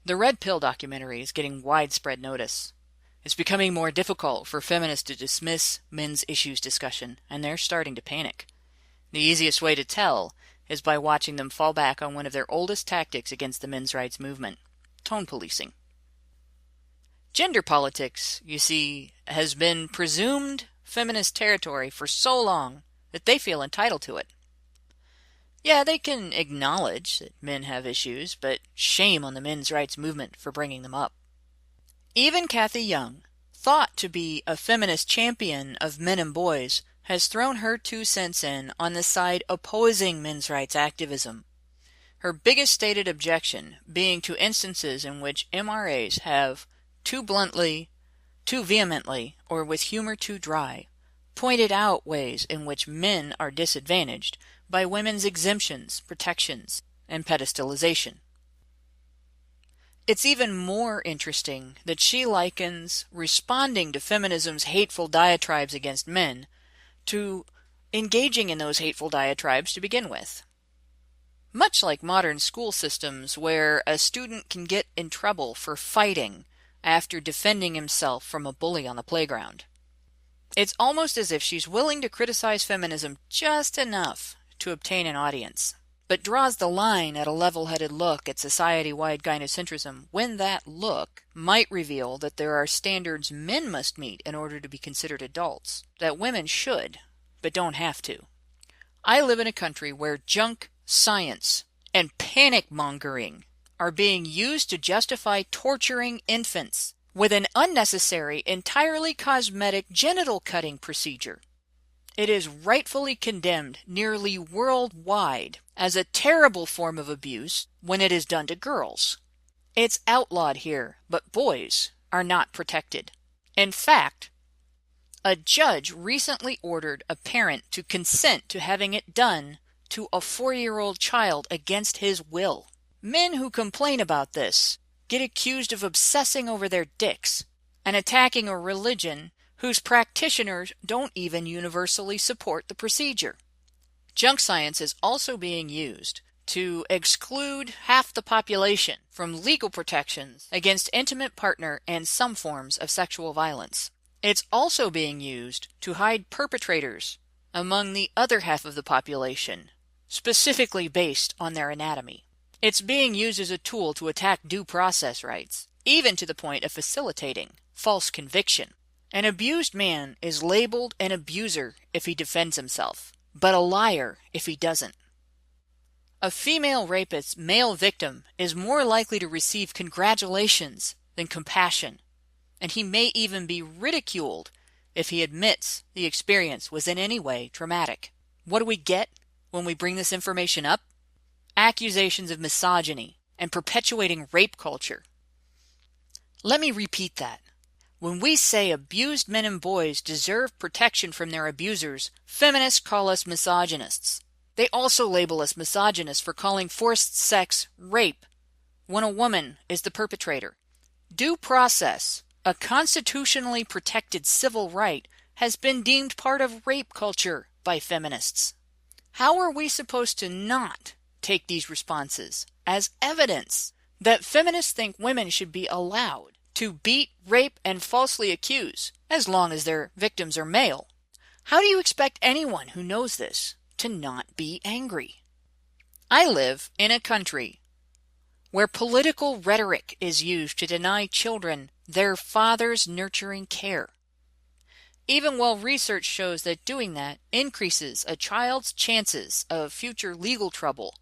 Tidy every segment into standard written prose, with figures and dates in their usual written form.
The Red Pill documentary is getting widespread notice. It's becoming more difficult for feminists to dismiss men's issues discussion, and they're starting to panic. The easiest way to tell is by watching them fall back on one of their oldest tactics against the men's rights movement: tone policing. Gender politics, you see, has been presumed feminist territory for so long that they feel entitled to it. Yeah, they can acknowledge that men have issues, but shame on the men's rights movement for bringing them up. Even Kathy Young, thought to be a feminist champion of men and boys, has thrown her 2 cents in on the side opposing men's rights activism. Her biggest stated objection being to instances in which MRAs have too bluntly, too vehemently, or with humor too dry, pointed out ways in which men are disadvantaged by women's exemptions, protections, and pedestalization. It's even more interesting that she likens responding to feminism's hateful diatribes against men to engaging in those hateful diatribes to begin with. Much like modern school systems where a student can get in trouble for fighting after defending himself from a bully on the playground. It's almost as if she's willing to criticize feminism just enough to obtain an audience, but draws the line at a level-headed look at society-wide gynocentrism when that look might reveal that there are standards men must meet in order to be considered adults, that women should, but don't have to. I live in a country where junk science and panic-mongering are being used to justify torturing infants with an unnecessary, entirely cosmetic genital cutting procedure. It is rightfully condemned nearly worldwide as a terrible form of abuse when it is done to girls. It's outlawed here, but boys are not protected. In fact, a judge recently ordered a parent to consent to having it done to a 4-year-old child against his will. Men who complain about this get accused of obsessing over their dicks and attacking a religion whose practitioners don't even universally support the procedure. Junk science is also being used to exclude half the population from legal protections against intimate partner and some forms of sexual violence. It's also being used to hide perpetrators among the other half of the population, specifically based on their anatomy. It's being used as a tool to attack due process rights, even to the point of facilitating false conviction. An abused man is labeled an abuser if he defends himself, but a liar if he doesn't. A female rapist's male victim is more likely to receive congratulations than compassion, and he may even be ridiculed if he admits the experience was in any way traumatic. What do we get when we bring this information up? Accusations of misogyny and perpetuating rape culture. Let me repeat that. When we say abused men and boys deserve protection from their abusers, feminists call us misogynists. They also label us misogynists for calling forced sex rape when a woman is the perpetrator. Due process, a constitutionally protected civil right, has been deemed part of rape culture by feminists. How are we supposed to not take these responses as evidence that feminists think women should be allowed to beat, rape, and falsely accuse, as long as their victims are male? How do you expect anyone who knows this to not be angry? I live in a country where political rhetoric is used to deny children their father's nurturing care, even while research shows that doing that increases a child's chances of future legal trouble,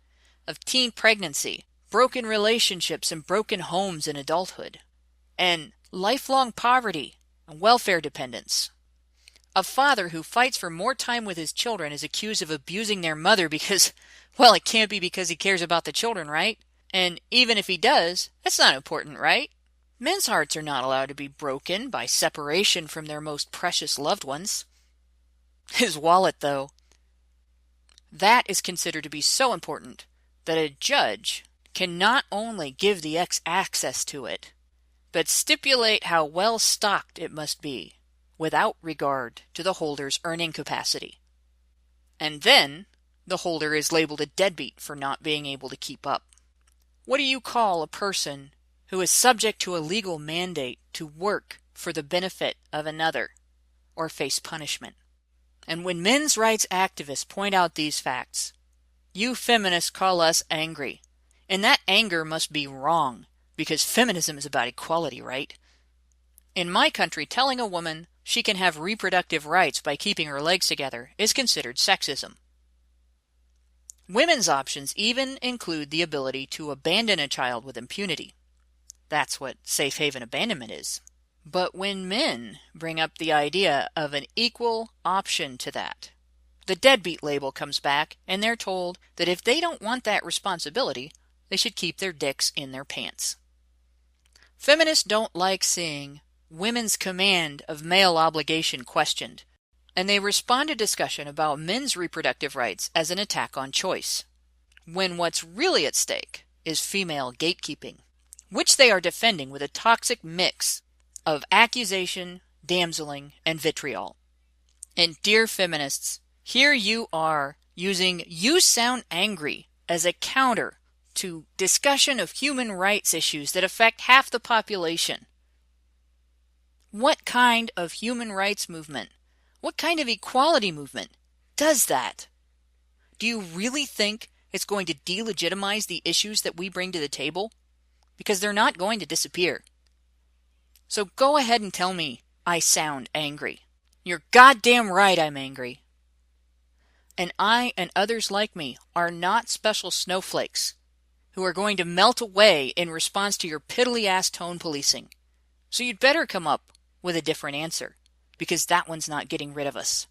of teen pregnancy, broken relationships and broken homes in adulthood, and lifelong poverty and welfare dependence. A father who fights for more time with his children is accused of abusing their mother because, well, it can't be because he cares about the children, right? And even if he does, that's not important, right? Men's hearts are not allowed to be broken by separation from their most precious loved ones. His wallet, though. That is considered to be so important that a judge can not only give the ex access to it, but stipulate how well stocked it must be, without regard to the holder's earning capacity. And then, the holder is labeled a deadbeat for not being able to keep up. What do you call a person who is subject to a legal mandate to work for the benefit of another or face punishment. And when men's rights activists point out these facts, you feminists call us angry. And that anger must be wrong, because feminism is about equality, right? In my country, telling a woman she can have reproductive rights by keeping her legs together is considered sexism. Women's options even include the ability to abandon a child with impunity. That's what safe haven abandonment is. But when men bring up the idea of an equal option to that, the deadbeat label comes back and they're told that if they don't want that responsibility, they should keep their dicks in their pants. Feminists don't like seeing women's command of male obligation questioned, and they respond to discussion about men's reproductive rights as an attack on choice, when what's really at stake is female gatekeeping, which they are defending with a toxic mix of accusation, damseling, and vitriol. And dear feminists, here you are using "you sound angry" as a counter to discussion of human rights issues that affect half the population. What kind of human rights movement, what kind of equality movement does that? Do you really think it's going to delegitimize the issues that we bring to the table? Because they're not going to disappear. So go ahead and tell me I sound angry. You're goddamn right I'm angry. And I and others like me are not special snowflakes who are going to melt away in response to your piddly-ass tone policing. So you'd better come up with a different answer, because that one's not getting rid of us.